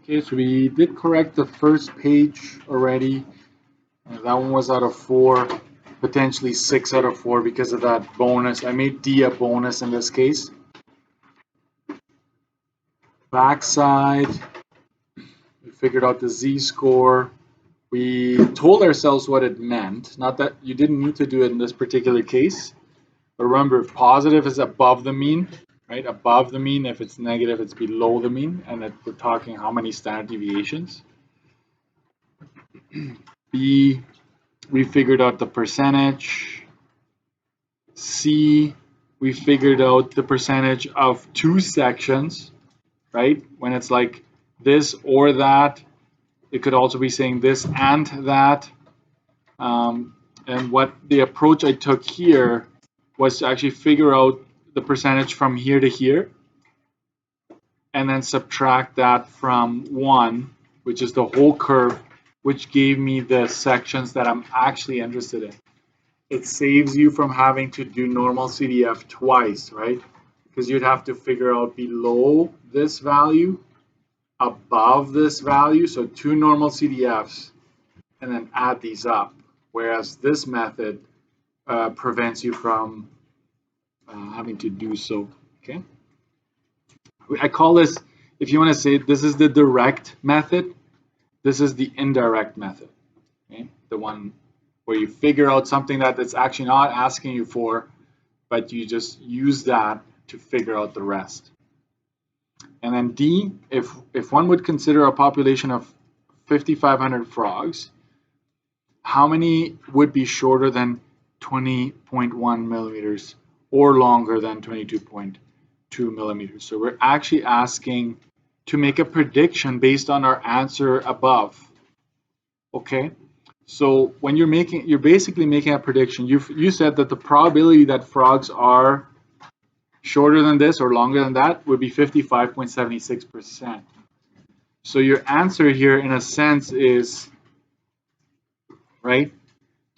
Okay, so we did correct the first page already. That one was out of 4, potentially 6 out of 4 because of that bonus. I made D a bonus in this case. Backside, we figured out the z-score. We told ourselves what it meant. Not that you didn't need to do it in this particular case. But remember, positive is above the mean, right? Above the mean. If it's negative, it's below the mean. And we're talking how many standard deviations. B, we figured out the percentage. C, we figured out the percentage of 2 sections, right? When it's like this or that, it could also be saying this and that. And what the approach I took here was to actually figure out the percentage from here to here and then subtract that from 1, which is the whole curve, which gave me the sections that I'm actually interested in. It saves you from having to do normal CDF twice, right? Because you'd have to figure out below this value, above this value, so 2 normal CDFs, and then add these up. Whereas this method prevents you from having to do so, okay? I call this, if you want to say, this is the direct method, this is the indirect method, okay? The one where you figure out something that it's actually not asking you for, but you just use that to figure out the rest. And then D, if one would consider a population of 5,500 frogs, how many would be shorter than 20.1 millimeters or longer than 22.2 millimeters? So we're actually asking to make a prediction based on our answer above. Okay, so when you're basically making a prediction. You said that the probability that frogs are shorter than this or longer than that would be 55.76%. So your answer here, in a sense, is right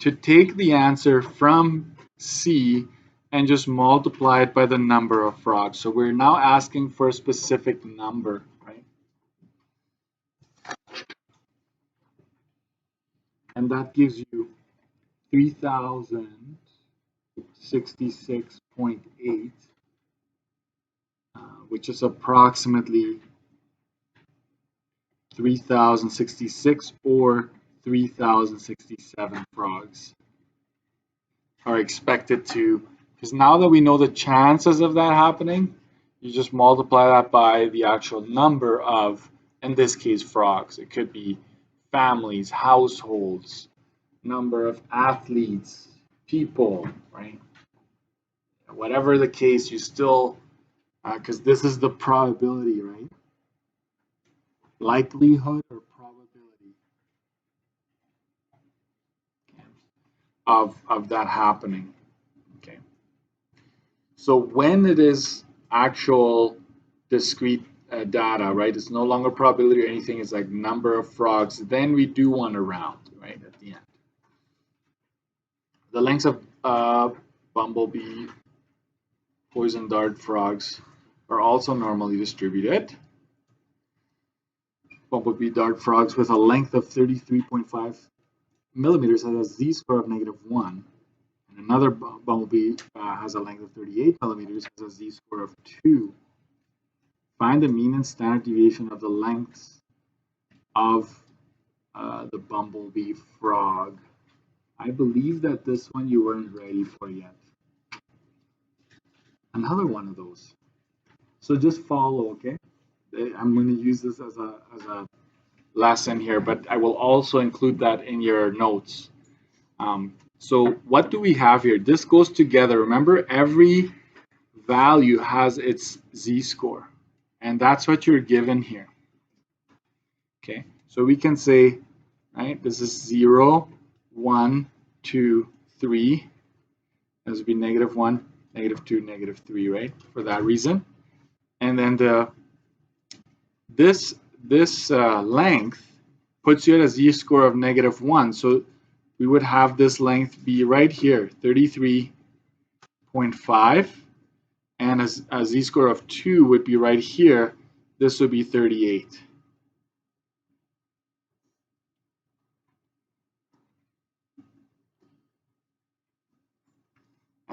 to take the answer from C and just multiply it by the number of frogs. So we're now asking for a specific number, right? And that gives you 3,066.8, which is approximately 3,066 or 3,067 frogs are expected to, because now that we know the chances of that happening, you just multiply that by the actual number of, in this case, frogs. It could be families, households, number of athletes, people, right? Whatever the case, you still, because this is the probability, right? Likelihood or probability of that happening. Okay. So when it is actual discrete data, right? It's no longer probability or anything. It's like number of frogs. Then we do want to round, right, at the end. The lengths of bumblebee, poison dart frogs are also normally distributed. Bumblebee dart frogs with a length of 33.5 millimeters has a z-score of -1. And another bumblebee has a length of 38 millimeters, has a z-score of 2. Find the mean and standard deviation of the lengths of the bumblebee frog. I believe that this one you weren't ready for yet. Another one of those. So just follow, okay? I'm going to use this as a lesson here, but I will also include that in your notes. So what do we have here? This goes together. Remember, every value has its z-score, and that's what you're given here. Okay, so we can say, right, this is 0, 1, 2, 3. This would be -1, -2, -3, right? For that reason. And then this length puts you at a z-score of -1. So we would have this length be right here, 33.5. And a z-score of 2 would be right here. This would be 38.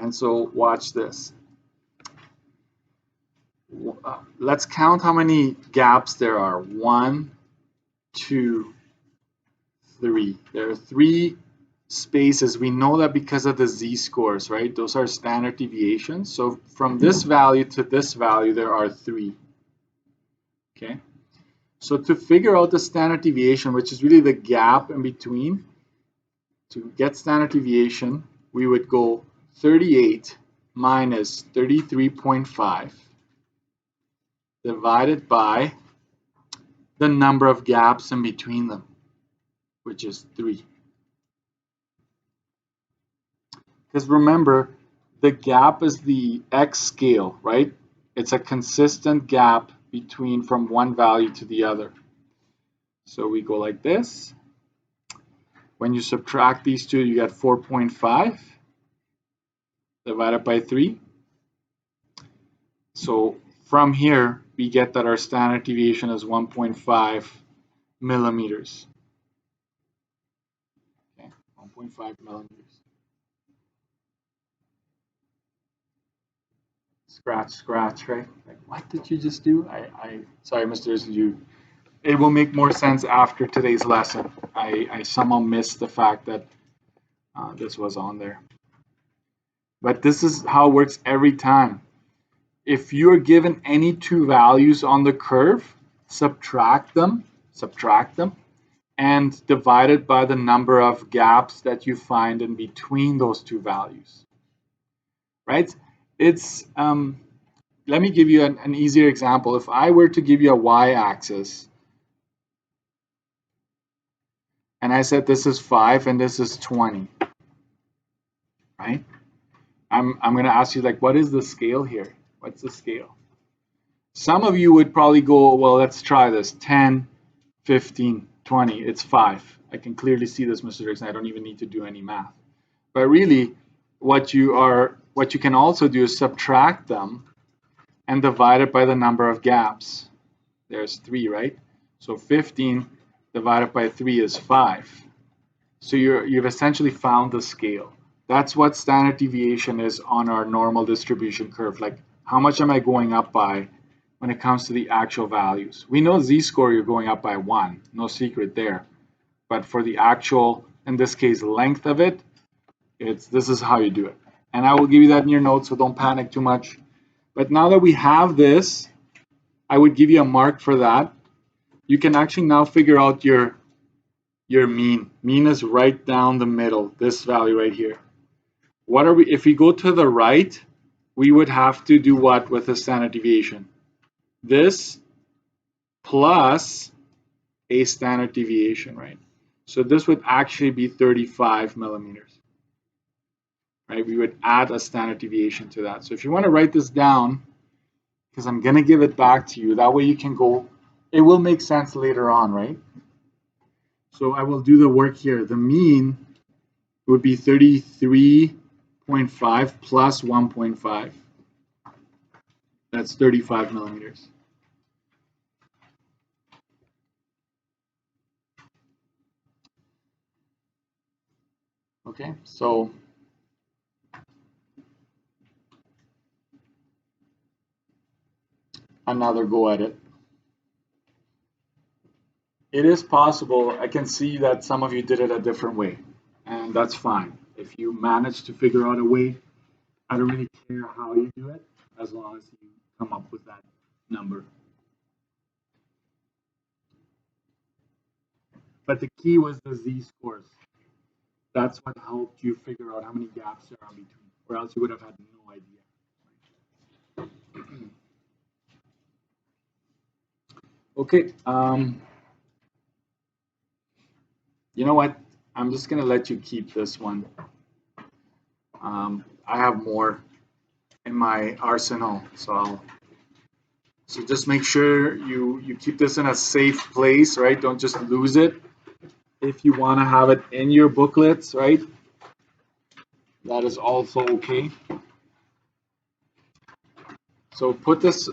And so watch this. Let's count how many gaps there are. 1, 2, 3. There are 3 spaces. We know that because of the z-scores, right? Those are standard deviations. So from this value to this value, there are 3. Okay. So to figure out the standard deviation, which is really the gap in between, to get standard deviation, we would go 38 minus 33.5 divided by the number of gaps in between them, which is 3. Because remember, the gap is the x scale, right? It's a consistent gap between from one value to the other. So we go like this. When you subtract these two, you get 4.5 divided by 3. So from here, we get that our standard deviation is 1.5 millimeters. Okay, 1.5 millimeters. Scratch, right? Like, what did you just do? Sorry, Mr. It will make more sense after today's lesson. I somehow missed the fact that this was on there. But this is how it works every time. If you're given any 2 values on the curve, subtract them, and divide it by the number of gaps that you find in between those 2 values. Right? It's let me give you an easier example. If I were to give you a y-axis, and I said this is 5 and this is 20, right? I'm going to ask you, like, what is the scale here? What's the scale? Some of you would probably go, well, let's try this. 10, 15, 20. It's 5. I can clearly see this, Mr. Dixon. I don't even need to do any math. But really, what you can also do is subtract them and divide it by the number of gaps. There's 3, right? So 15 divided by 3 is 5. So you've essentially found the scale. That's what standard deviation is on our normal distribution curve. Like, how much am I going up by when it comes to the actual values? We know z-score, you're going up by 1. No secret there. But for the actual, in this case, length of it, this is how you do it. And I will give you that in your notes, so don't panic too much. But now that we have this, I would give you a mark for that. You can actually now figure out your mean. Mean is right down the middle, this value right here. What are we, if we go to the right, we would have to do what with the standard deviation? This plus a standard deviation, right? So this would actually be 35 millimeters, right? We would add a standard deviation to that. So if you want to write this down, because I'm going to give it back to you, that way you can go, it will make sense later on, right? So I will do the work here. The mean would be 33.5 plus 1.5. That's 35 millimeters. Okay, so another go at it. It is possible. I can see that some of you did it a different way, and that's fine. If you manage to figure out a way, I don't really care how you do it, as long as you come up with that number. But the key was the z-scores. That's what helped you figure out how many gaps there are between, or else you would have had no idea. Okay, you know what? I'm just gonna let you keep this one. I have more in my arsenal, so just make sure you keep this in a safe place, right? Don't just lose it. If you want to have it in your booklets, right? That is also okay. So put this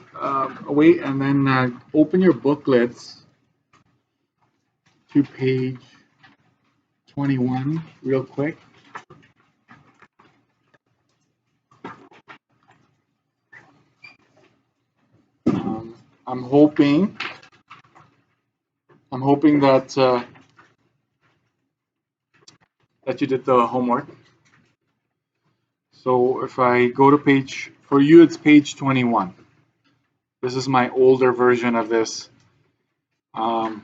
away and then open your booklets to page 21 real quick. I'm hoping that that you did the homework. So if I go to page, for you it's page 21. This is my older version of this. But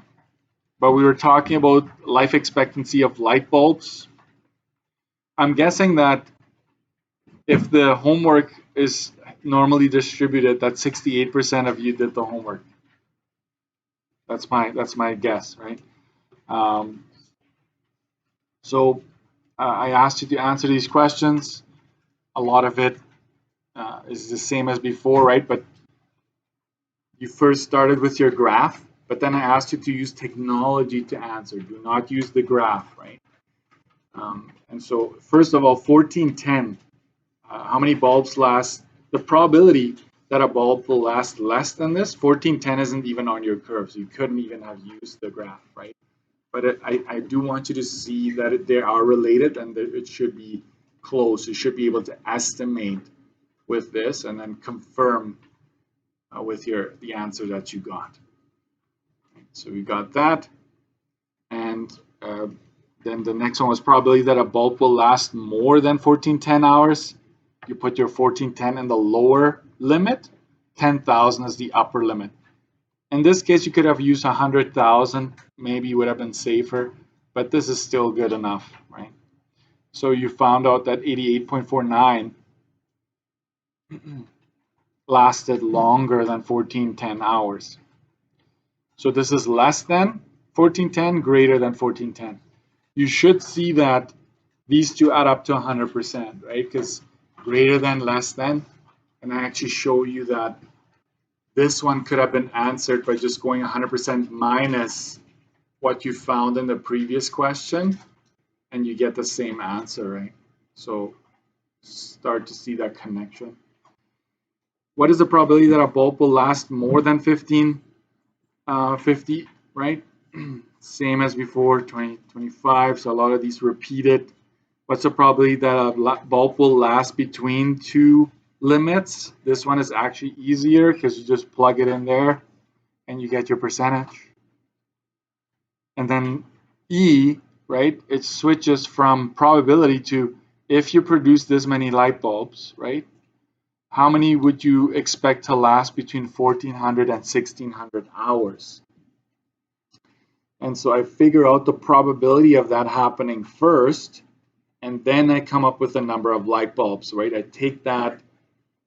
we were talking about life expectancy of light bulbs. I'm guessing that if the homework is normally distributed, that 68% of you did the homework. That's my guess, right? So I asked you to answer these questions. A lot of it is the same as before, right? But you first started with your graph, but then I asked you to use technology to answer. Do not use the graph, right? And so first of all, 1410, how many bulbs last? The probability that a bulb will last less than this, 1410 isn't even on your curve, so you couldn't even have used the graph, right? But I do want you to see that they are related and that it should be close. You should be able to estimate with this and then confirm with the answer that you got. So we got that, and then the next one was probability that a bulb will last more than 1410 hours. You put your 1410 in the lower limit, 10,000 is the upper limit. In this case, you could have used 100,000, maybe would have been safer, but this is still good enough, right? So you found out that 88.49 lasted longer than 1410 hours. So this is less than 1410, greater than 1410. You should see that these two add up to 100%, right? Because greater than, less than, and I actually show you that this one could have been answered by just going 100% minus what you found in the previous question, and you get the same answer, right? So start to see that connection. What is the probability that a bulb will last more than 1550, right? Same as before, 20, 25. So a lot of these repeated. What's the probability that a bulb will last between two limits? This one is actually easier because you just plug it in there and you get your percentage. And then E, right? It switches from probability to if you produce this many light bulbs, right? How many would you expect to last between 1400 and 1600 hours? And so I figure out the probability of that happening first, and then I come up with the number of light bulbs, right? I take that,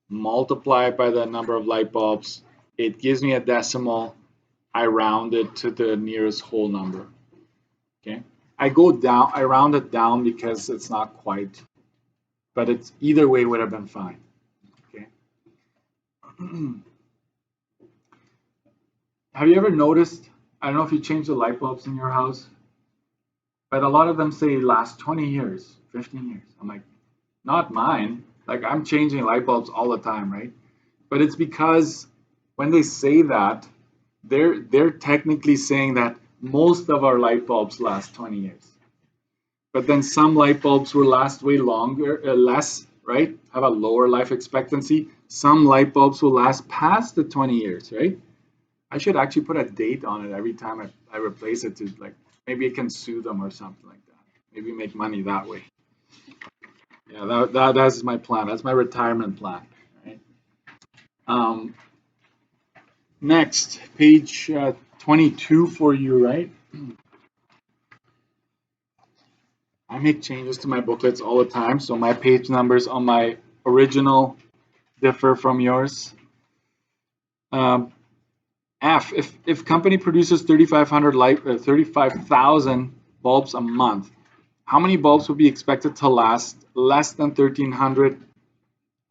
multiply it by the number of light bulbs, it gives me a decimal, I round it to the nearest whole number, okay? I go down, I round it down because it's not quite, but it's either way would have been fine, okay? Have you ever noticed, I don't know if you change the light bulbs in your house, but a lot of them say last 20 years, 15 years. I'm like, not mine. Like, I'm changing light bulbs all the time, right? But it's because when they say that, they're technically saying that most of our light bulbs last 20 years. But then some light bulbs will last way longer, less, right? Have a lower life expectancy. Some light bulbs will last past the 20 years, right? I should actually put a date on it every time I replace it to, like, maybe I can sue them or something like that. Maybe make money that way. Yeah, that's my plan. That's my retirement plan, right? Next, page 22 for you, right? I make changes to my booklets all the time, so my page numbers on my original differ from yours. F, if company produces 35,000 bulbs a month, how many bulbs would be expected to last less than 1,300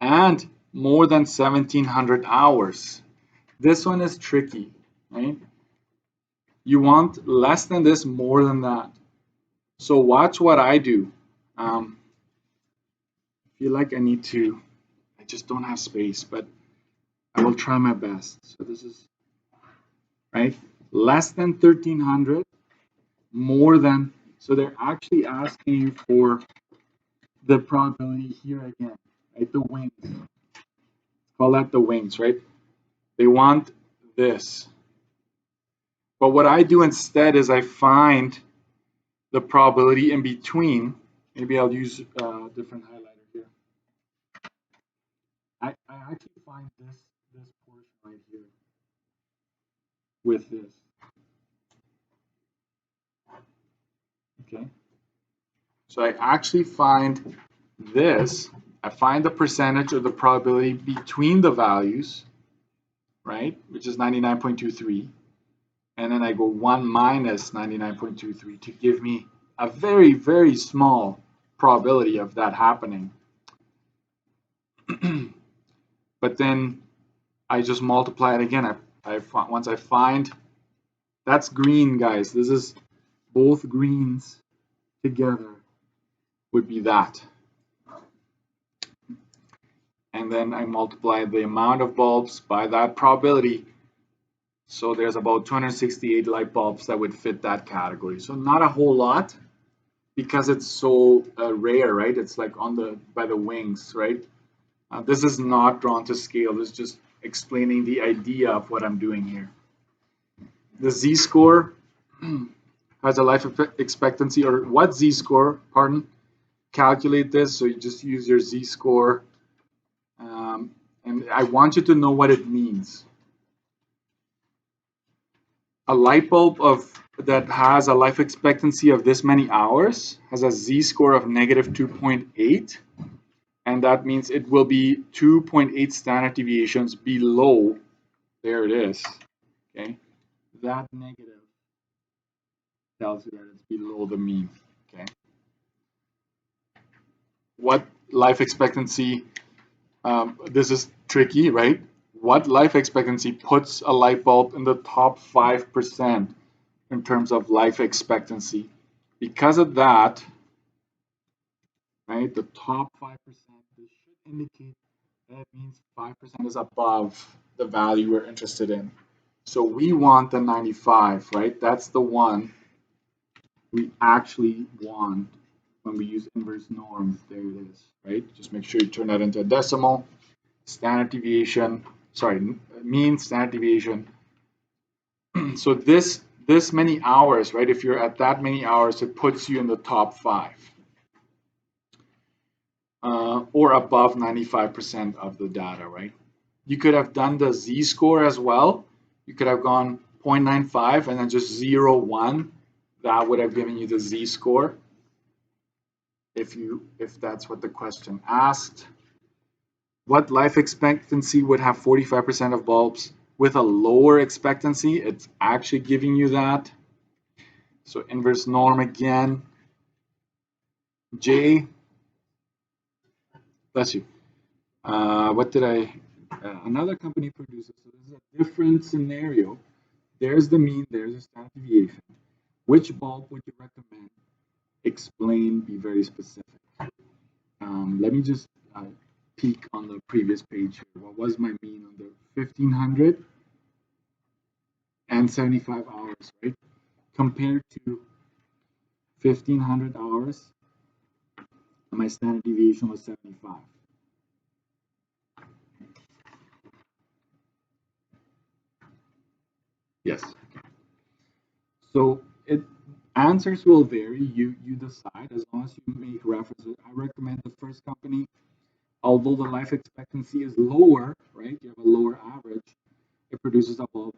and more than 1,700 hours? This one is tricky, right? You want less than this, more than that. So watch what I do. I feel like I need to, I just don't have space, but I will try my best. So this is, right? Less than 1,300, more than, so they're actually asking you for the probability here again, right? The wings. Call that the wings, right? They want this. But what I do instead is I find the probability in between. Maybe I'll use a different highlighter here. I actually find this portion right here with this. Okay. So I actually find this. I find the percentage or the probability between the values, right, which is 99.23. And then I go 1 minus 99.23 to give me a very, very small probability of that happening. But then I just multiply it again. Once I find, that's green, guys. This is both greens together would be that. And then I multiply the amount of bulbs by that probability. So there's about 268 light bulbs that would fit that category. So not a whole lot because it's so rare, right? It's like by the wings, right? This is not drawn to scale. This is just explaining the idea of what I'm doing here. The z-score has a life expectancy, or what z-score, pardon, calculate this. So you just use your z-score. And I want you to know what it means. A light bulb that has a life expectancy of this many hours has a z-score of negative 2.8, and that means it will be 2.8 standard deviations below. There it is. Okay, that negative tells you that it's below the mean. Okay, what life expectancy? This is tricky, right? What life expectancy puts a light bulb in the top 5% in terms of life expectancy? Because of that, right, the top 5%, this should indicate that it means 5% is above the value we're interested in. So we want the 95, right? That's the one we actually want when we use inverse norms. There it is, right? Just make sure you turn that into a decimal. Standard deviation, sorry, mean, standard deviation. So this many hours, right? If you're at that many hours, it puts you in the top 5. Or above 95% of the data, right? You could have done the z-score as well. You could have gone 0.95 and then just 0.1. That would have given you the z-score if that's what the question asked. What life expectancy would have 45% of bulbs with a lower expectancy? It's actually giving you that. So inverse norm again. J, bless you. What did another company produces. So this is a different scenario. There's the mean, there's a standard deviation. Which bulb would you recommend? Explain, be very specific. Let me just peek on the previous page here. What was my mean on the 1500 and 75 hours, right? Compared to 1500 hours, my standard deviation was 75. Yes. So answers will vary. You decide as long as you make references. I recommend the first company, although the life expectancy is lower, right? You have a lower average. It produces a bulb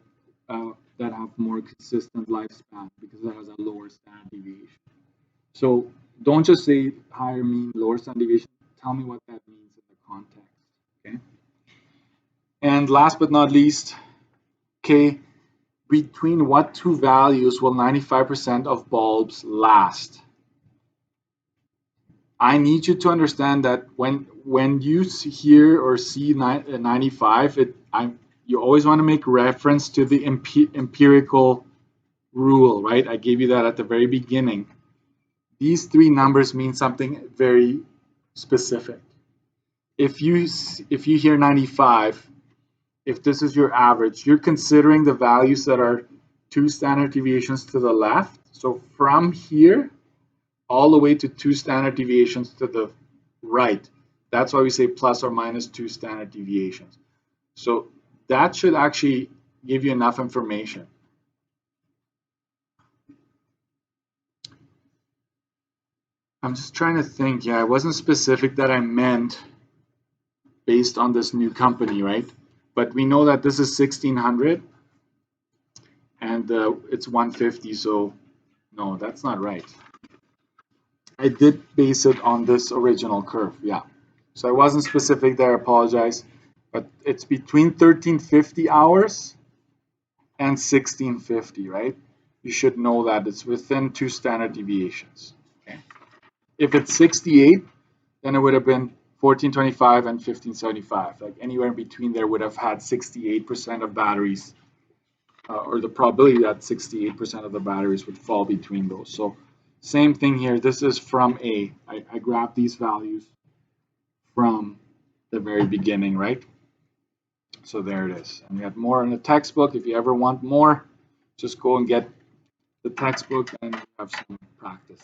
that have more consistent lifespan because it has a lower standard deviation. So don't just say higher mean, lower standard deviation. Tell me what that means in the context. Okay. And last but not least, okay, between what two values will 95% of bulbs last? I need you to understand that when you hear or see 95, you always want to make reference to the empirical rule, right? I gave you that at the very beginning. These three numbers mean something very specific. If you hear 95, if this is your average, you're considering the values that are 2 standard deviations to the left. So from here all the way to 2 standard deviations to the right. That's why we say plus or minus 2 standard deviations. So that should actually give you enough information. I'm just trying to think. Yeah, it wasn't specific that I meant based on this new company, right? But we know that this is 1600 and it's 150, so no, that's not right. I did base it on this original curve, yeah. So I wasn't specific there, I apologize. But it's between 1350 hours and 1650, right? You should know that it's within 2 standard deviations. Okay. If it's 68, then it would have been 1425 and 1575. Like anywhere in between there would have had 68% of batteries, or the probability that 68% of the batteries would fall between those. So same thing here. This is from A. I grabbed these values from the very beginning, right? So there it is. And we have more in the textbook. If you ever want more, just go and get the textbook and have some practice.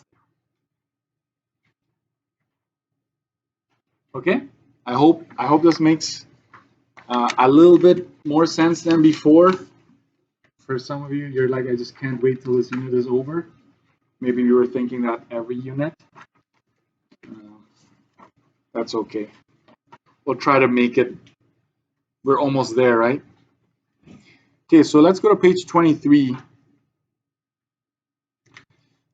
Okay, I hope this makes a little bit more sense than before. For some of you, you're like, I just can't wait till this unit is over. Maybe you were thinking that every unit. That's okay. We'll try to make it. We're almost there, right? Okay, so let's go to page 23.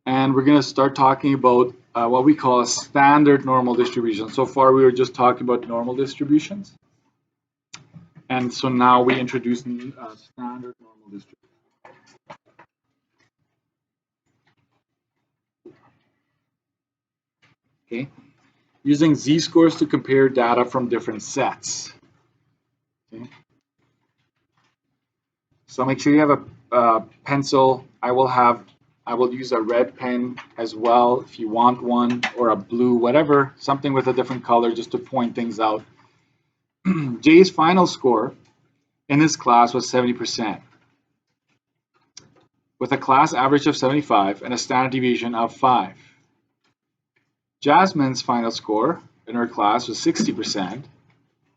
And we're going to start talking about what we call a standard normal distribution. So far, we were just talking about normal distributions. And so now we introduce standard normal distribution. Okay, using z-scores to compare data from different sets. Okay, so make sure you have a pencil. I will use a red pen as well if you want one, or a blue, whatever, something with a different color just to point things out. Jay's final score in his class was 70%, with a class average of 75 and a standard deviation of 5. Jasmine's final score in her class was 60%,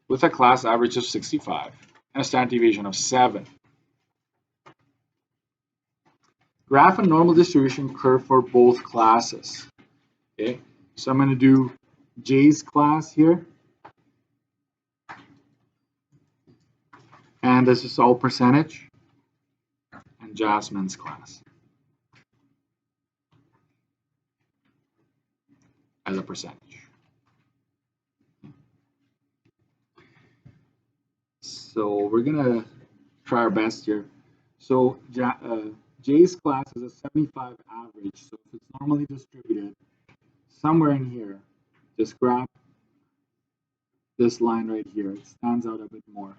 with a class average of 65 and a standard deviation of 7. Graph a normal distribution curve for both classes. Okay, so I'm going to do Jay's class here. And this is all percentage. And Jasmine's class as a percentage. So we're going to try our best here. So Jay's class is a 75 average. So if it's normally distributed, somewhere in here, just grab this line right here. It stands out a bit more.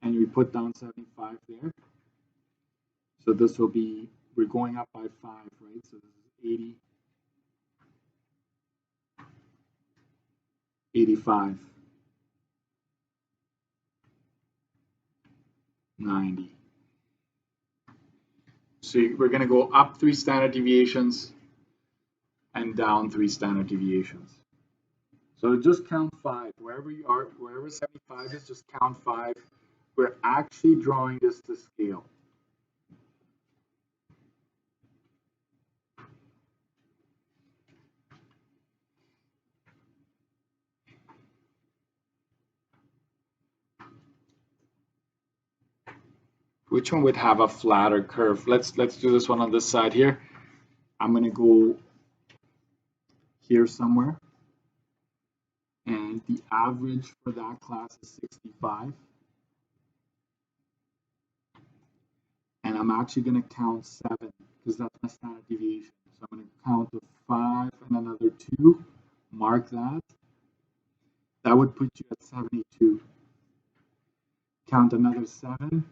And we put down 75 there. So this will be, we're going up by 5, right? So this is 80, 85, 90. So we're going to go up 3 standard deviations and down 3 standard deviations. So just count 5. Wherever you are, wherever 75 is, just count 5. We're actually drawing this to scale. Which one would have a flatter curve? Let's do this one on this side here. I'm going to go here somewhere. And the average for that class is 65. And I'm actually going to count 7 because that's my standard deviation. So I'm going to count the 5 and another 2. Mark that. That would put you at 72. Count another 7.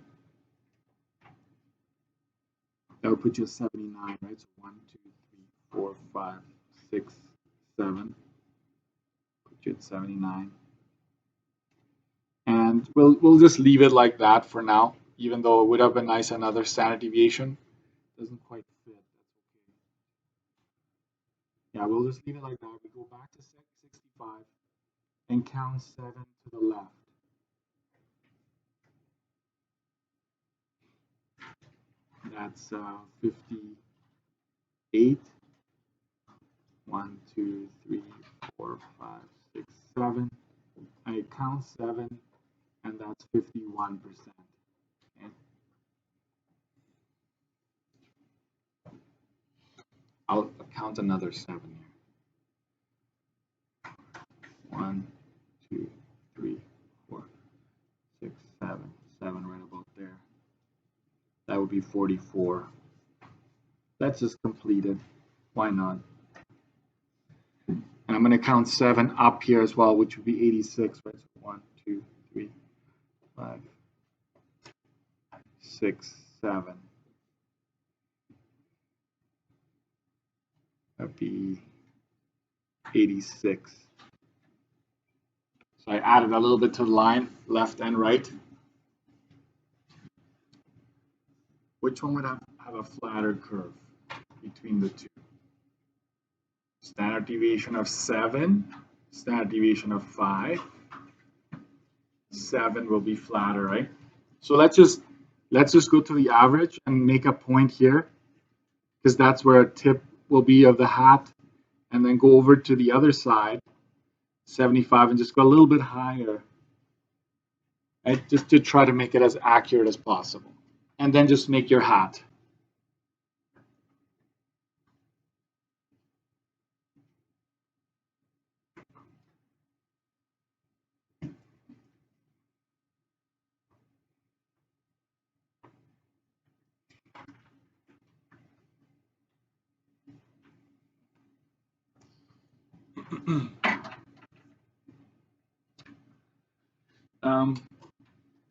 That would put you at 79, right? So 1, 2, 3, 4, 5, 6, 7. Put you at 79. And we'll just leave it like that for now, even though it would have been nice another standard deviation. Doesn't quite fit. That's okay. Yeah, we'll just leave it like that. We go back to 65 and count 7 to the left. That's 58. 1, 2, 3, 4, 5, 6, 7. I count 7, and that's 51%. Okay. I'll count another 7 here. 1, 2, 3, 4, 6, 7. 7 right about there. That would be 44. That's just completed. Why not? And I'm going to count 7 up here as well, which would be 86. Right? So 1, 2, 3, 5, 6, 7. That'd be 86. So I added a little bit to the line, left and right. Which one would have a flatter curve between the two? Standard deviation of 7, standard deviation of 5. 7 will be flatter, right? So let's just go to the average and make a point here, because that's where a tip will be of the hat, and then go over to the other side, 75, and just go a little bit higher, right? Just to try to make it as accurate as possible. And then just make your hat.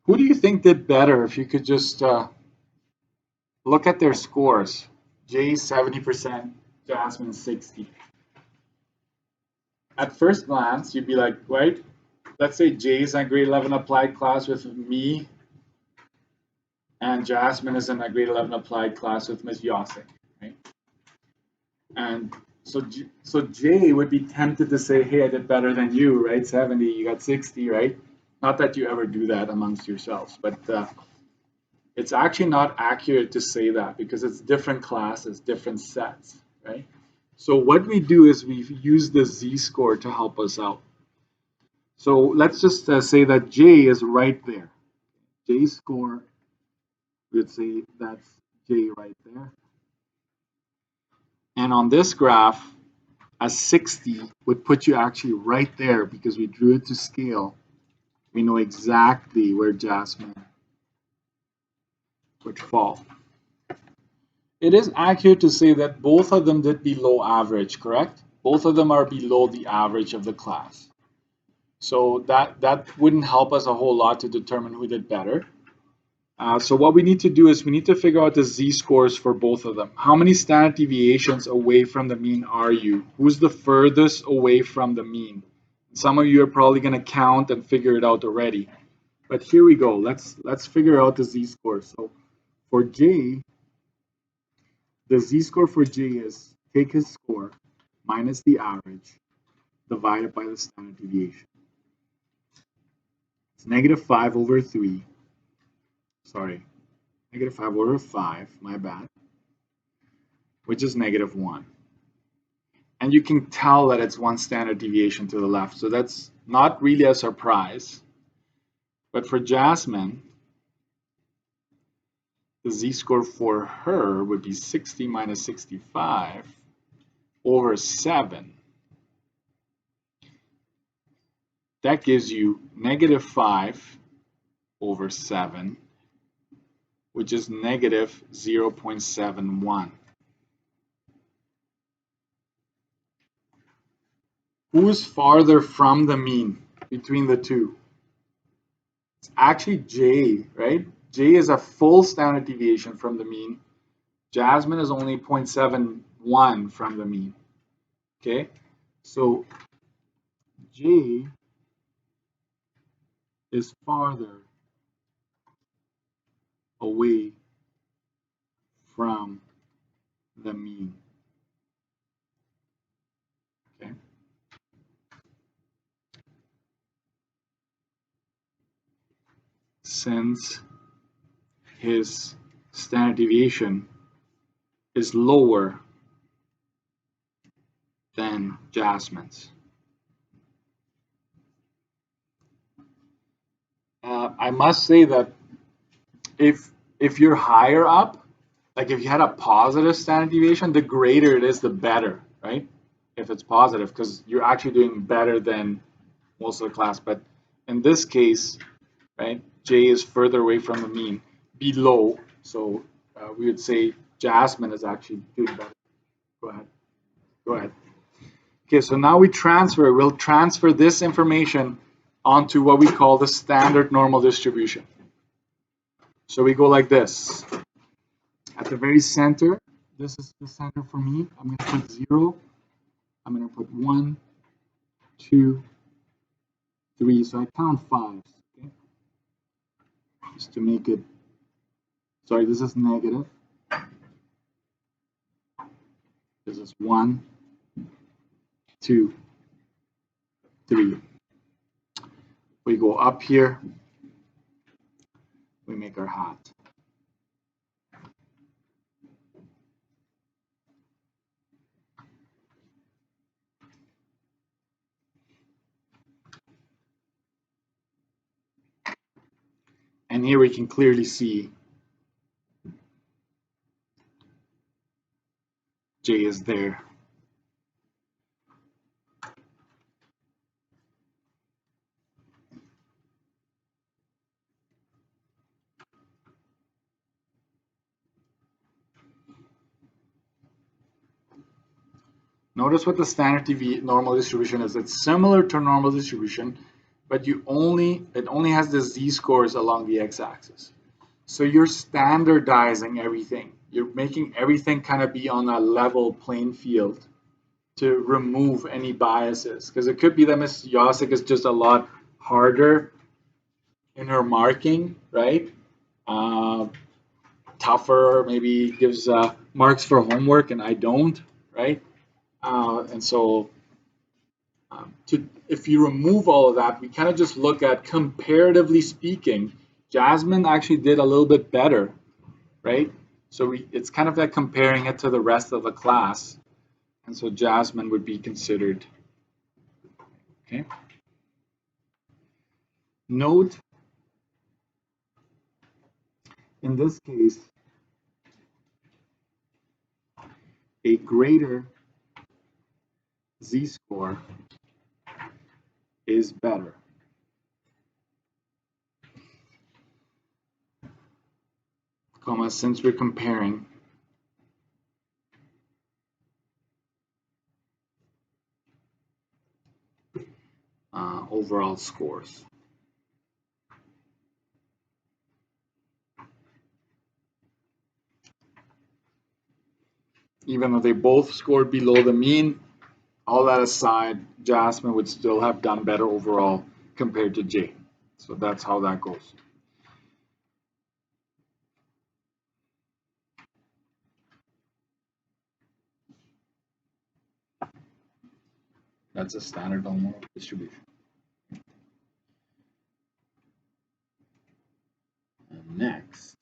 Who do you think did better if you could just look at their scores? Jay 70%, Jasmine 60. At first glance, you'd be like, right? Let's say Jay's in a grade 11 applied class with me, and Jasmine is in a grade 11 applied class with Ms. Yosik, right? And so Jay would be tempted to say, hey, I did better than you, right? 70, you got 60, right? Not that you ever do that amongst yourselves, but it's actually not accurate to say that, because it's different classes, different sets, right? So what we do is we use the z-score to help us out. So let's just say that J is right there. J's score, we'd say that's J right there. And on this graph, a 60 would put you actually right there, because we drew it to scale. We know exactly where Jasmine would fall. It is accurate to say that both of them did below average, correct? Both of them are below the average of the class. So that wouldn't help us a whole lot to determine who did better. So what we need to do is we need to figure out the z-scores for both of them. How many standard deviations away from the mean are you? Who's the furthest away from the mean? Some of you are probably going to count and figure it out already. But here we go. Let's figure out the z-score. So for J, the z-score for J is take his score minus the average divided by the standard deviation. It's negative 5 over 3. Sorry, negative 5 over 5, my bad, which is negative 1. And you can tell that it's one standard deviation to the left, so that's not really a surprise. But for Jasmine, the z-score for her would be 60 minus 65 over 7. That gives you negative 5 over 7, which is negative 0.71. Who's farther from the mean between the two? It's actually J, right? J is a full standard deviation from the mean. Jasmine is only 0.71 from the mean. Okay, so J is farther away from the mean. Okay. Since his standard deviation is lower than Jasmine's. I must say that if you're higher up, like if you had a positive standard deviation, the greater it is, the better, right? If it's positive, because you're actually doing better than most of the class. But in this case, right, J is further away from the mean, below. So we would say Jasmine is actually doing better. Go ahead. Go ahead. Okay, so now we'll transfer this information onto what we call the standard normal distribution. So we go like this. At the very center, this is the center for me. I'm going to put 0. I'm going to put 1, 2, 3. So I count 5. Okay? Just to make it, sorry, this is negative. This is 1, 2, 3. We go up here. We make our hat. And here we can clearly see J is there. Notice what the standard normal distribution is. It's similar to normal distribution, but it only has the z-scores along the x-axis. So you're standardizing everything. You're making everything kind of be on a level playing field to remove any biases. Because it could be that Ms. Yosik is just a lot harder in her marking, right? Tougher, maybe gives marks for homework and I don't, right? And so if you remove all of that, we kind of just look at, comparatively speaking, Jasmine actually did a little bit better, right? So it's kind of like comparing it to the rest of the class. And so Jasmine would be considered. Okay. Note, in this case, a greater z-score is better. Comma, since we're comparing overall scores. Even though they both scored below the mean, all that aside, Jasmine would still have done better overall compared to J. So that's how that goes. That's a standard normal distribution. And next,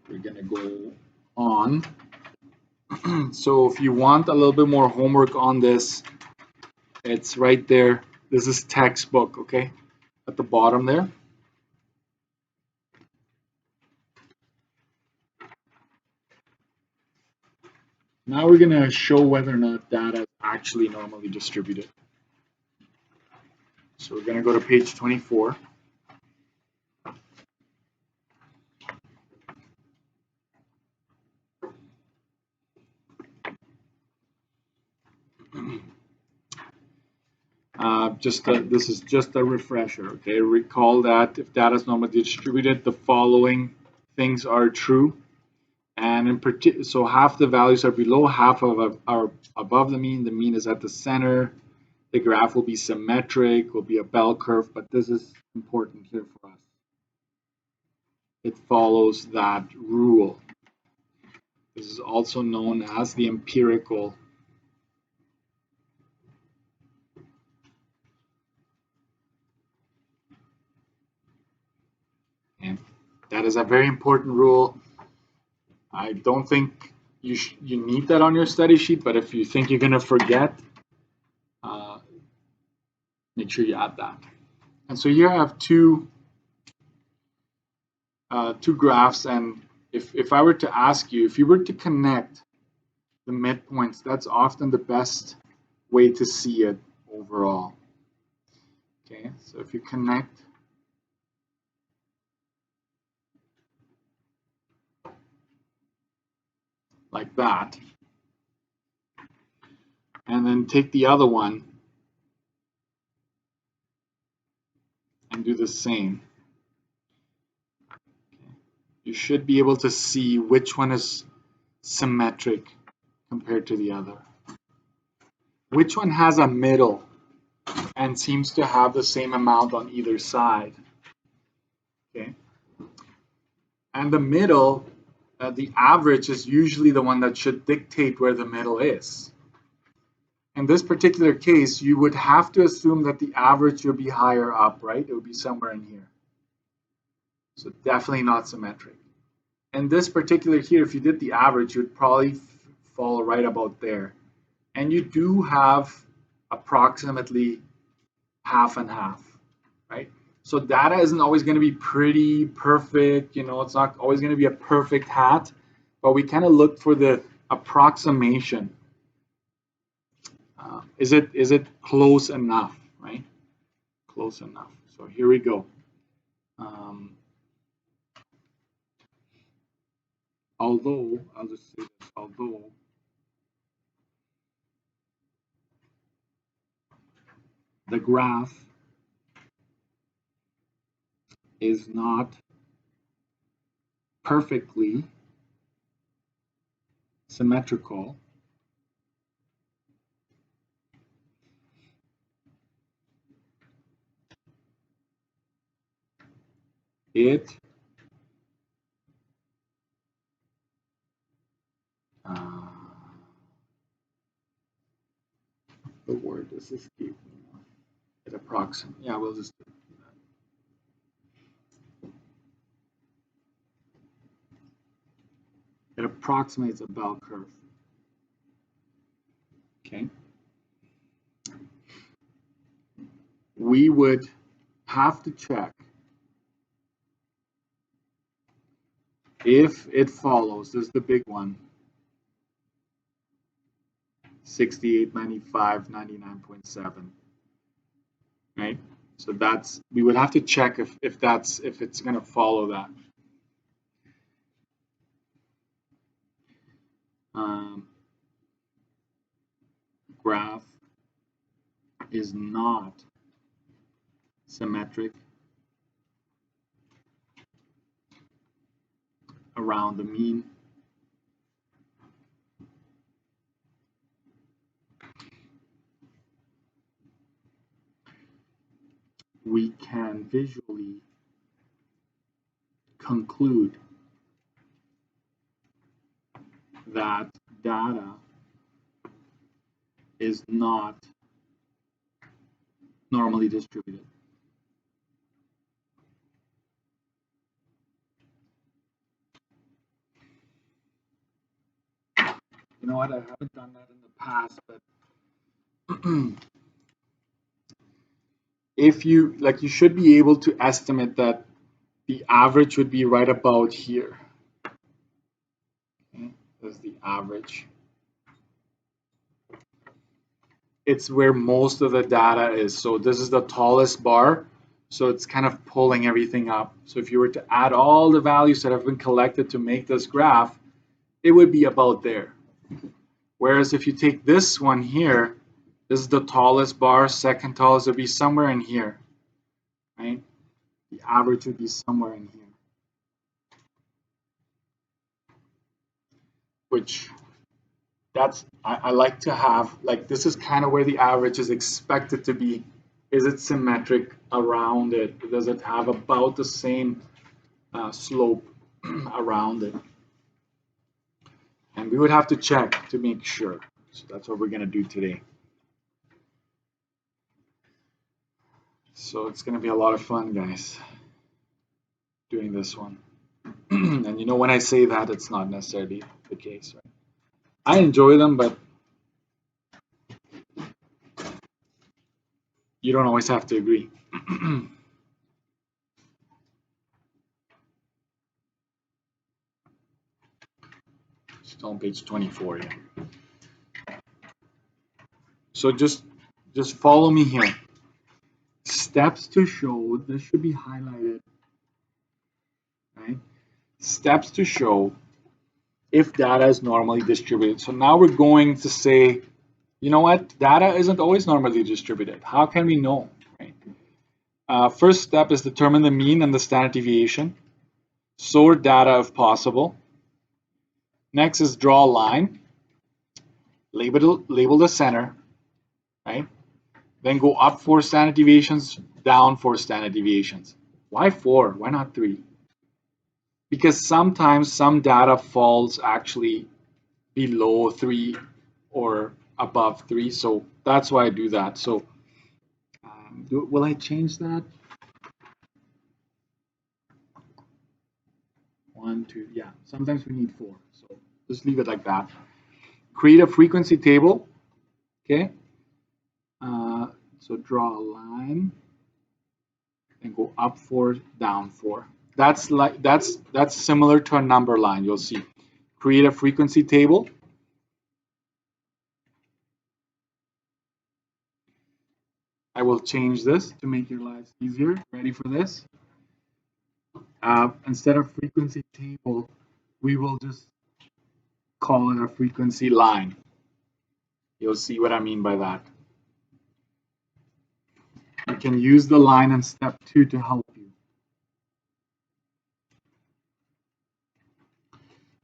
we're going to go on. So if you want a little bit more homework on this, it's right there. This is textbook, okay? At the bottom there. Now we're going to show whether or not data is actually normally distributed. So we're going to go to page 24. This is just a refresher, okay? Recall that if data is normally distributed, the following things are true. And in particular, so half the values are below, half are above the mean. The mean is at the center. The graph will be symmetric, will be a bell curve, but this is important here for us. It follows that rule. This is also known as the empirical That is a very important rule. I don't think you need that on your study sheet, but if you think you're going to forget, make sure you add that. And so here I have two graphs, and if I were to ask you, if you were to connect the midpoints, that's often the best way to see it overall. Okay, so if you connect like that, and then take the other one and do the same, you should be able to see which one is symmetric compared to the other. Which one has a middle and seems to have the same amount on either side. Okay, and the middle, the average is usually the one that should dictate where the middle is. In this particular case, you would have to assume that the average would be higher up, right? It would be somewhere in here. So definitely not symmetric. In this particular here, if you did the average, you'd probably fall right about there. And you do have approximately half and half, right? So data isn't always going to be pretty perfect, you know, it's not always going to be a perfect hat, but we kind of look for the approximation. Is it close enough, right? Close enough. So here we go. Although, I'll just say this, although the graph is not perfectly symmetrical, it the word is escaping me. It approximates. Yeah, we'll just do that. It approximates a bell curve. Okay. We would have to check if it follows. This is the big one. 68, 95, 99.7. Right? So that's, we would have to check if it's going to follow that. Graph is not symmetric around the mean. We can visually conclude that data is not normally distributed. You know what? I haven't done that in the past, but if you like, you should be able to estimate that the average would be right about here. Okay, that's the average. It's where most of the data is. So this is the tallest bar. So it's kind of pulling everything up. So if you were to add all the values that have been collected to make this graph, it would be about there. Whereas if you take this one here, this is the tallest bar, second tallest, it would be somewhere in here, right? The average would be somewhere in here. Which that's, I like to have, like, this is kind of where the average is expected to be. Is it symmetric around it? Does it have about the same slope around it? And we would have to check to make sure. So that's what we're going to do today. So it's going to be a lot of fun, guys, doing this one. And you know, when I say that, it's not necessarily the case, right? I enjoy them, but you don't always have to agree. Still on page 24, yeah. So just follow me here. Steps to show, this should be highlighted, right? Steps to show if data is normally distributed. So now we're going to say, you know what? Data isn't always normally distributed. How can we know, right? First step is determine the mean and the standard deviation. Sort data if possible. Next is draw a line. Label the center, right? Then go up 4 standard deviations, down 4 standard deviations. Why 4? Why not 3? Because sometimes some data falls actually below 3 or above 3. So that's why I do that. So will I change that? 1, 2, yeah. Sometimes we need 4. So just leave it like that. Create a frequency table. Okay. So draw a line and go up 4, down 4. That's similar to a number line. You'll see. Create a frequency table. I will change this to make your lives easier. Ready for this? Instead of frequency table, we will just call it a frequency line. You'll see what I mean by that. You can use the line in step 2 to help you.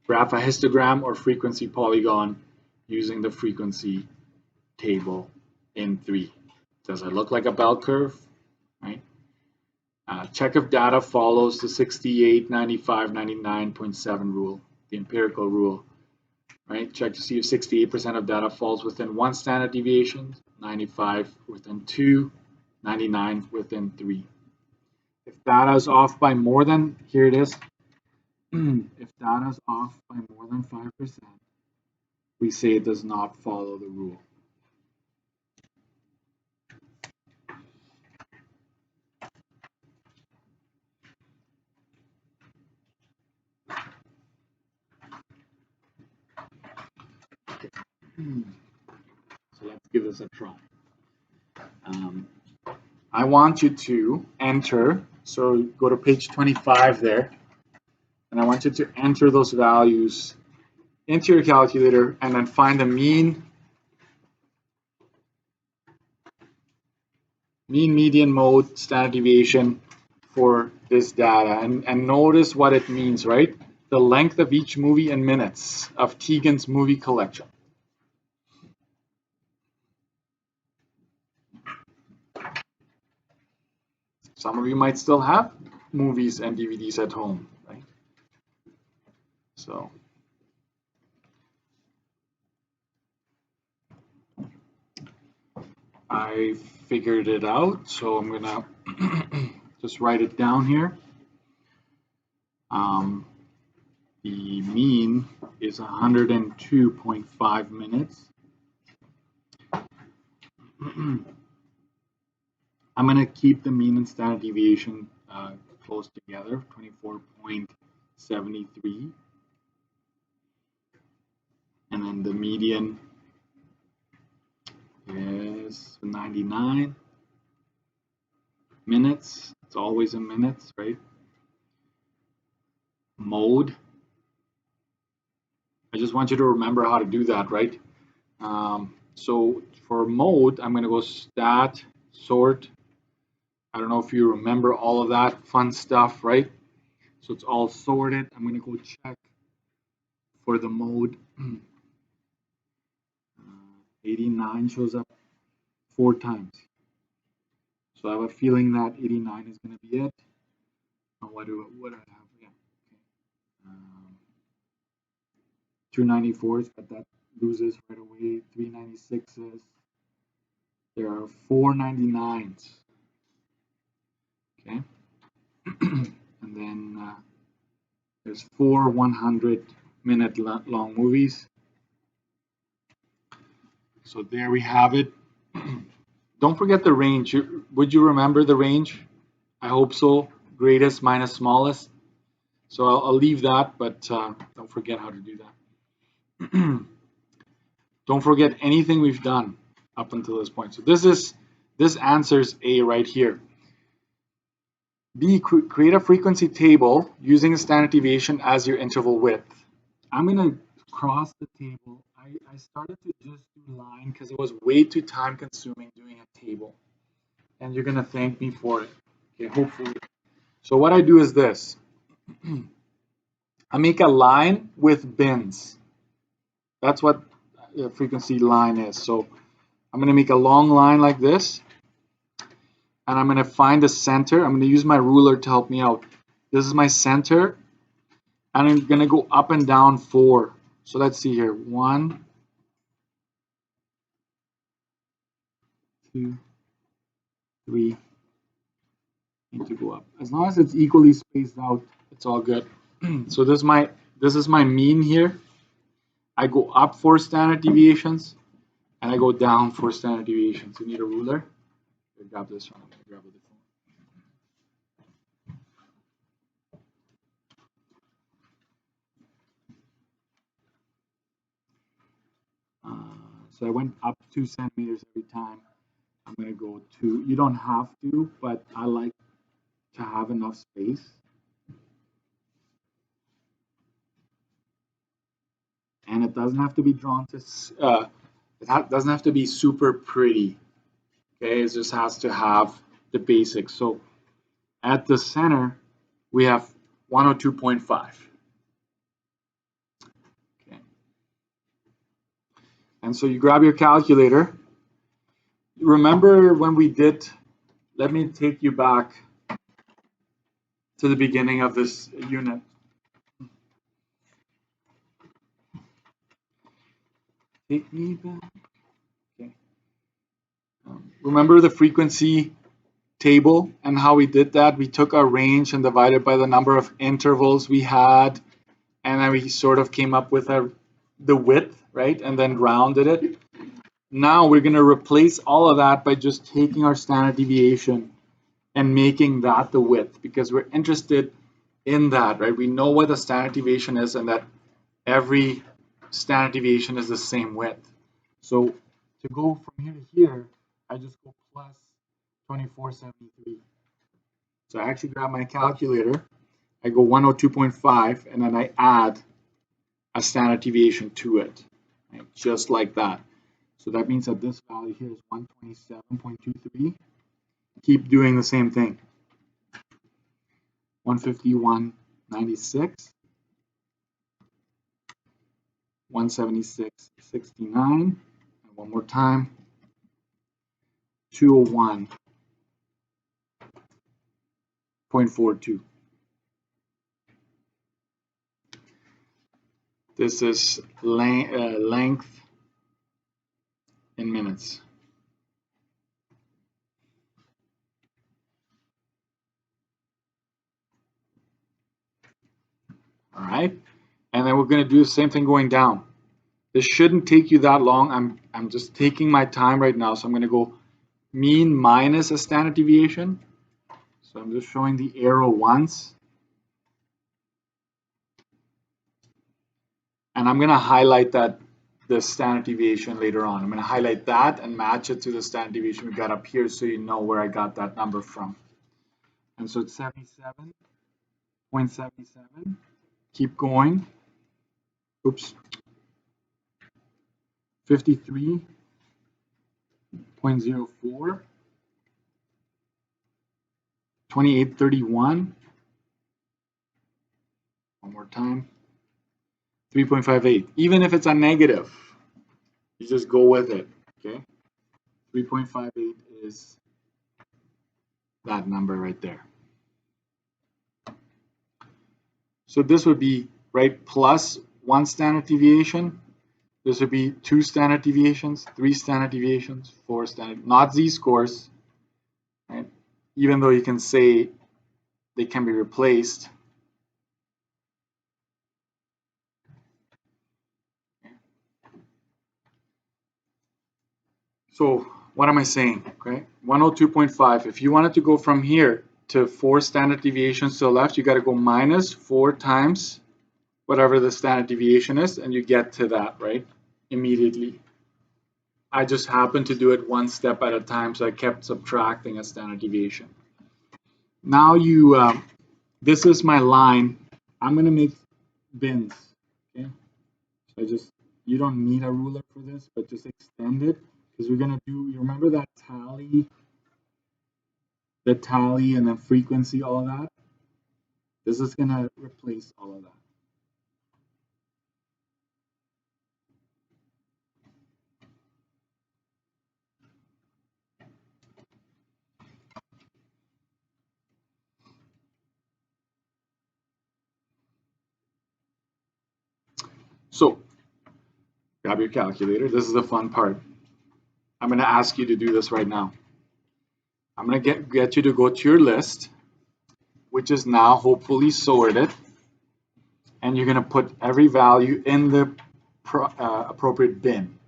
Graph a histogram or frequency polygon using the frequency table in 3. Does it look like a bell curve? Right? Check if data follows the 68, 95, 99.7 rule, the empirical rule. Right? Check to see if 68% of data falls within 1 standard deviation, 95 within 2, 99 within 3. If data is off by more than, here it is, if data is off by more than 5%, we say it does not follow the rule. So let's give this a try. I want you to enter, so go to page 25 there, and I want you to enter those values into your calculator and then find the mean, median, mode, standard deviation for this data. And notice what it means, right? The length of each movie in minutes of Tegan's movie collection. Some of you might still have movies and DVDs at home, right? So I figured it out, so I'm gonna just write it down here. The mean is 102.5 minutes. I'm going to keep the mean and standard deviation close together, 24.73. And then the median is 99 minutes. It's always in minutes, right? Mode. I just want you to remember how to do that, right? So for mode, I'm going to go stat, sort. I don't know if you remember all of that fun stuff, right? So it's all sorted. I'm going to go check for the mode. 89 shows up 4 times. So I have a feeling that 89 is going to be it. What do I have? Yeah. Okay. 294s, but that loses right away. 396s. There are 499s. Okay. And then There's 4 100-minute long movies. So there we have it. Don't forget the range. Would you remember the range? I hope so. Greatest minus smallest. So I'll leave that, but don't forget how to do that. Don't forget anything we've done up until this point. So this answers A right here. B, create a frequency table using a standard deviation as your interval width. I'm going to cross the table. I started to just do line because it was way too time consuming doing a table. And you're going to thank me for it. Okay, hopefully. So what I do is this. I make a line with bins. That's what the frequency line is. So I'm going to make a long line like this. And I'm going to find the center. I'm going to use my ruler to help me out. This is my center. And I'm going to go up and down 4. So let's see here. 1, 2, 3. Need to go up. As long as it's equally spaced out, it's all good. So this is my mean here. I go up 4 standard deviations, and I go down 4 standard deviations. You need a ruler. Grab this one. Grab the phone. So I went up 2 centimeters every time. I'm going to go 2. You don't have to, but I like to have enough space. And it doesn't have to be drawn to, doesn't have to be super pretty. Okay, it just has to have the basics. So at the center, we have 102.5. Okay. And so you grab your calculator. Remember when we did, let me take you back to the beginning of this unit. Take me back. Okay. Remember the frequency table and how we did that? We took our range and divided by the number of intervals we had, and then we sort of came up with the width, right? And then rounded it. Now we're going to replace all of that by just taking our standard deviation and making that the width, because we're interested in that, right? We know what the standard deviation is and that every standard deviation is the same width. So to go from here to here, I just go plus 2473. So I actually grab my calculator, I go 102.5, and then I add a standard deviation to it, right? Just like that. So that means that this value here is 127.23. Keep doing the same thing. 151.96. 176.69. And one more time. 201.42. This is length in minutes. All right, and then we're going to do the same thing going down. This shouldn't take you that long. I'm just taking my time right now, so I'm going to go mean minus a standard deviation. So I'm just showing the arrow once, and I'm going to highlight the standard deviation later on. I'm going to highlight that and match it to the standard deviation we got up here, so you know where I got that number from. And so it's 77.77. Keep going. Oops. 53.04. 2831. One more time. 3.58. Even if it's a negative, you just go with it. Okay. 3.58 is that number right there. So this would be right plus 1 standard deviation. This would be 2 standard deviations, 3 standard deviations, 4 standard, not z-scores, right? Even though you can say they can be replaced. So what am I saying? Okay, 102.5. If you wanted to go from here to 4 standard deviations to the left, you got to go minus 4 times whatever the standard deviation is, and you get to that, right? Immediately. I just happened to do it one step at a time, so I kept subtracting a standard deviation. Now this is my line. I'm gonna make bins, okay? So you don't need a ruler for this, but just extend it, because we're gonna do, you remember that tally, the tally and then frequency, all of that? This is gonna replace all of that. So grab your calculator. This is the fun part. I'm gonna ask you to do this right now. I'm gonna get you to go to your list, which is now hopefully sorted, and you're gonna put every value in the appropriate bin.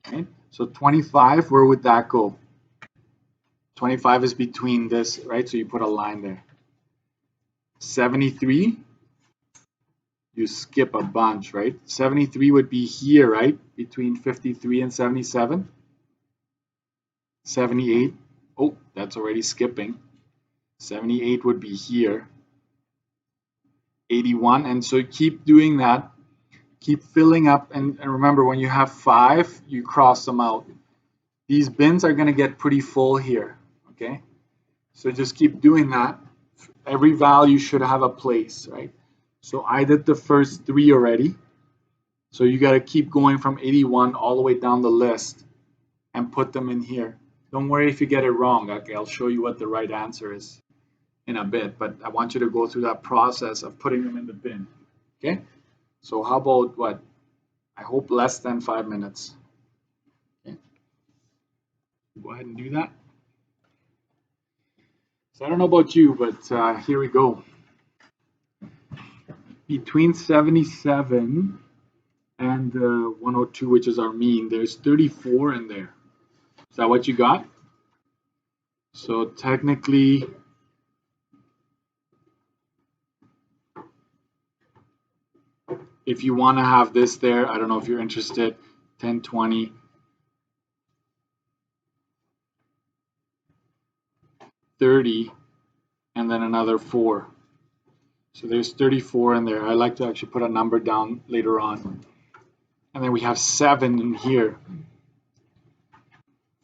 Okay? So 25, where would that go? 25 is between this, right? So you put a line there. 73, you skip a bunch, right? 73 would be here, right? Between 53 and 77. 78, oh, that's already skipping. 78 would be here. 81, and so keep doing that. Keep filling up, and remember, when you have 5, you cross them out. These bins are going to get pretty full here, okay? So just keep doing that. Every value should have a place, right? So I did the first 3 already. So you got to keep going from 81 all the way down the list and put them in here. Don't worry if you get it wrong. Okay, I'll show you what the right answer is in a bit, but I want you to go through that process of putting them in the bin. Okay? So how about what? I hope less than 5 minutes. Okay. Go ahead and do that. So I don't know about you, but here we go. Between 77 and 102, which is our mean, there's 34 in there. Is that what you got? So technically, if you want to have this there, I don't know if you're interested, 10, 20, 30, and then another 4. So there's 34 in there. I like to actually put a number down later on. And then we have 7 in here.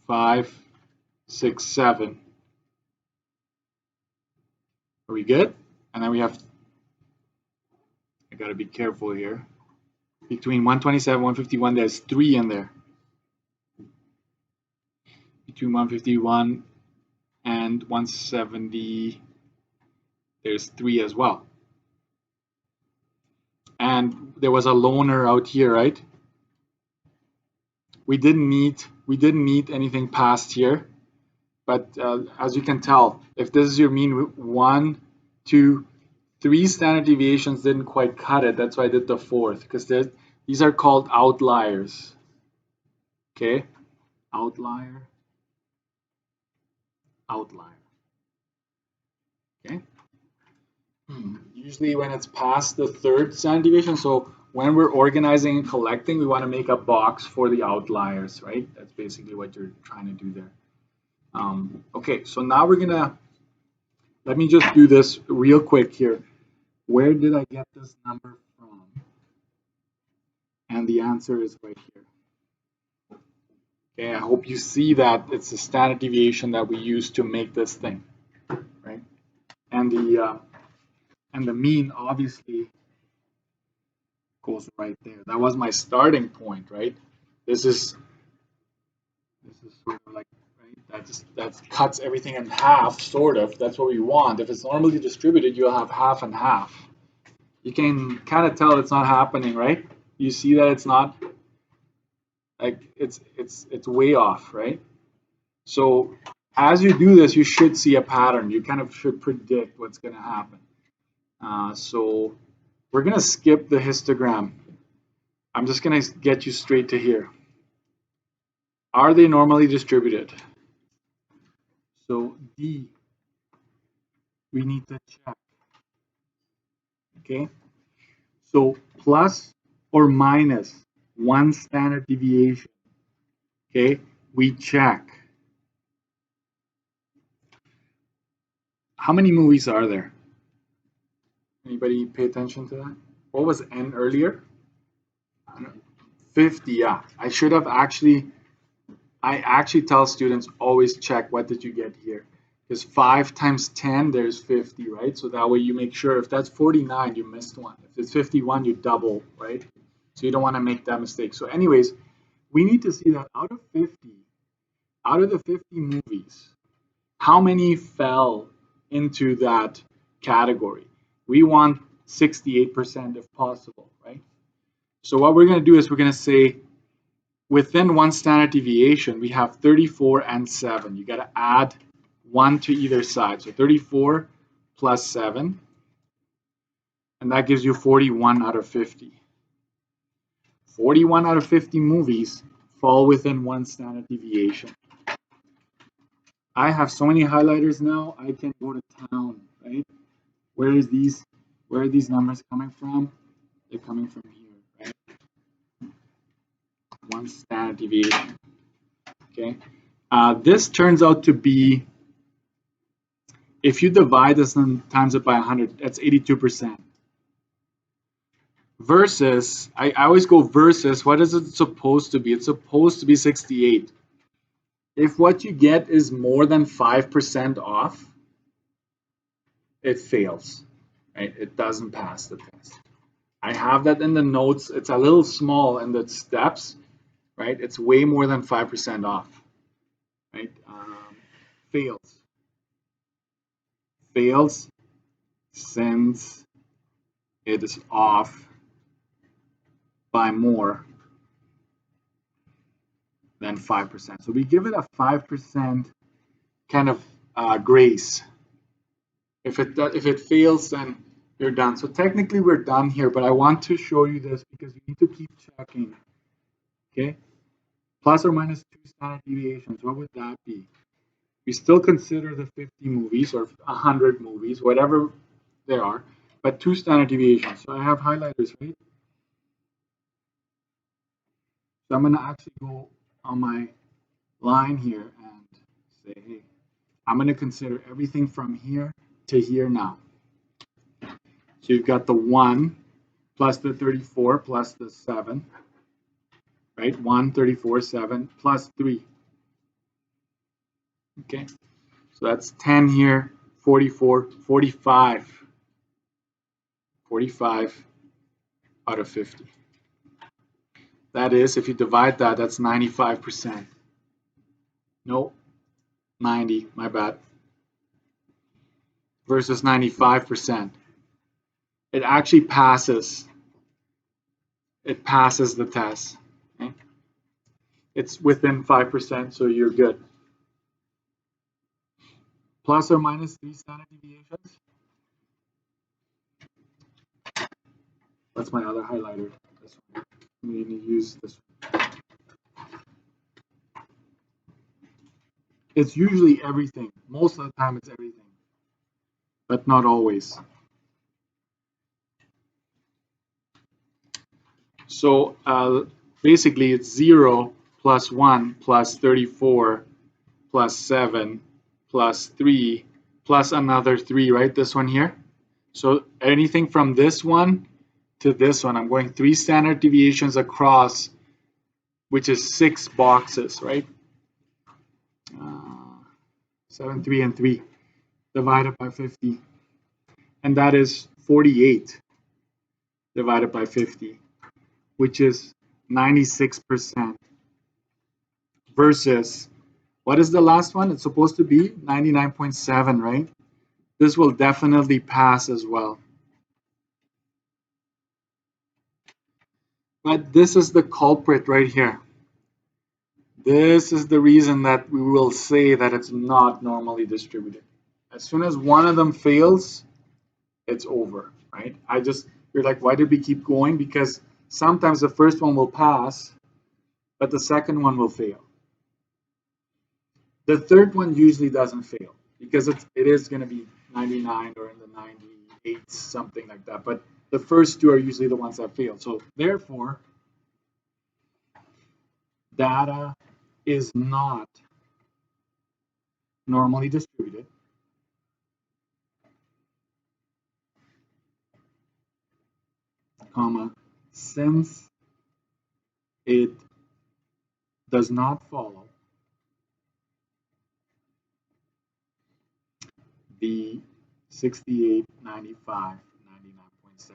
5, 6, 7. Are we good? And then we have, I got to be careful here. Between 127 151, there's 3 in there. Between 151 and 170, there's 3 as well. And there was a loner out here, right? We didn't need anything past here, but as you can tell, if this is your mean, 1, 2, 3 standard deviations didn't quite cut it. That's why I did the 4th, because these are called outliers. Okay, outlier, outlier. Okay. Usually when it's past the 3rd standard deviation, so when we're organizing and collecting, we want to make a box for the outliers, right? That's basically what you're trying to do there. Okay, so now let me just do this real quick here. Where did I get this number from? And the answer is right here. Okay, I hope you see that it's the standard deviation that we use to make this thing, right? And the mean obviously goes right there. That was my starting point, right? This is sort of like, right? That cuts everything in half, sort of. That's what we want. If it's normally distributed, you'll have half and half. You can kind of tell it's not happening, right? You see that it's not, like, it's way off, right? So as you do this, you should see a pattern. You kind of should predict what's going to happen. So we're going to skip the histogram. I'm just going to get you straight to here. Are they normally distributed? So D, we need to check. Okay, so plus or minus 1 standard deviation. Okay, we check. How many movies are there? Anybody pay attention to that? What was N earlier? 50, yeah. I actually tell students always check what did you get here. Because 5 times 10, there's 50, right? So that way you make sure if that's 49, you missed one. If it's 51, you double, right? So you don't want to make that mistake. So anyways, we need to see that out of the 50 movies, how many fell into that category? We want 68% if possible, right? So what we're going to do is we're going to say within 1 standard deviation, we have 34 and 7. You got to add 1 to either side. So 34 plus 7, and that gives you 41 out of 50. 41 out of 50 movies fall within 1 standard deviation. I have so many highlighters now, I can go to town, right? Where are these numbers coming from? They're coming from here, right? 1 standard deviation. Okay. This turns out to be, if you divide this and times it by 100, that's 82%. Versus, I always go versus, what is it supposed to be? It's supposed to be 68. If what you get is more than 5% off, it fails, right? It doesn't pass the test. I have that in the notes. It's a little small in the steps, right? It's way more than 5% off, right? Fails. Fails since it is off by more than 5%. So we give it a 5% kind of grace. If it fails, then you're done. So technically we're done here, but I want to show you this because you need to keep checking. Okay, plus or minus 2 standard deviations. What would that be? We still consider the 50 movies or 100 movies, whatever there are, but 2 standard deviations. So I have highlighters, right? So I'm going to actually go on my line here and say, hey, I'm going to consider everything from here to here now. So you've got the 1 plus the 34 plus the 7, right? 1, 34, 7 plus 3. Okay, so that's 10 here, 44, 45. 45 out of 50. That is, if you divide that, that's 95%. Nope, 90, my bad. Versus 95%. It actually passes. It passes the test. Okay? It's within 5%, so you're good. Plus or minus 3 standard deviations. That's my other highlighter. This one. I'm going to use this one. It's usually everything. Most of the time it's everything. But not always. So basically it's 0 plus 1 plus 34 plus 7 plus 3 plus another 3, right? This one here. So anything from this one to this one, I'm going 3 standard deviations across, which is 6 boxes, right? 7, 3, and 3 divided by 50. And that is 48 divided by 50, which is 96%. Versus, what is the last one? It's supposed to be 99.7, right? This will definitely pass as well. But this is the culprit right here. This is the reason that we will say that it's not normally distributed. As soon as one of them fails, it's over, right? You're like, why did we keep going? Because sometimes the first one will pass, but the second one will fail. The third one usually doesn't fail because it is going to be 99 or in the 98, something like that. But the first two are usually the ones that fail. So therefore, data is not normally distributed. Comma, since it does not follow the 68, 95, 99.7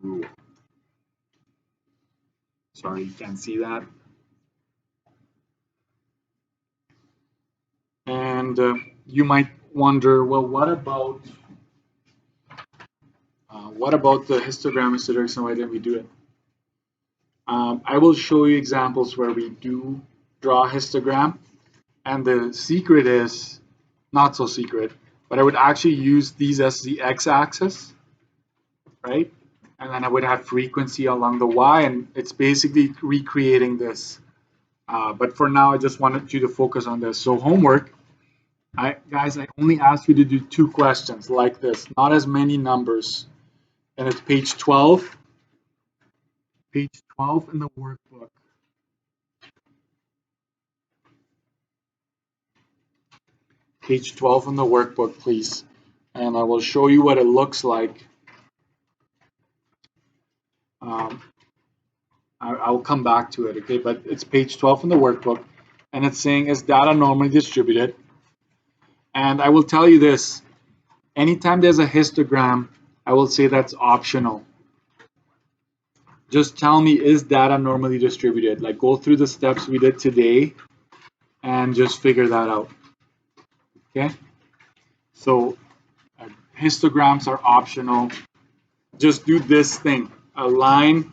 rule. Sorry, you can't see that. And you might wonder, well, what about the histogram is so why didn't we do it? I will show you examples where we do draw a histogram, and the secret is not so secret, but I would actually use these as the x-axis, right? And then I would have frequency along the y, and it's basically recreating this. But for now, I just wanted you to focus on this. So homework, guys, I only asked you to do 2 questions like this, not as many numbers. And it's page 12. Page 12 in the workbook. Page 12 in the workbook, please. And I will show you what it looks like. I'll come back to it, okay? But it's page 12 in the workbook, and it's saying, is data normally distributed? And I will tell you this, anytime there's a histogram, I will say that's optional. Just tell me, is data normally distributed? Like, go through the steps we did today and just figure that out, okay? So histograms are optional. Just do this thing, a line,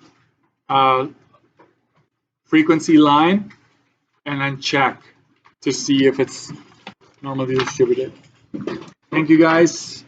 frequency line, and then check to see if it's normally distributed. Thank you, guys.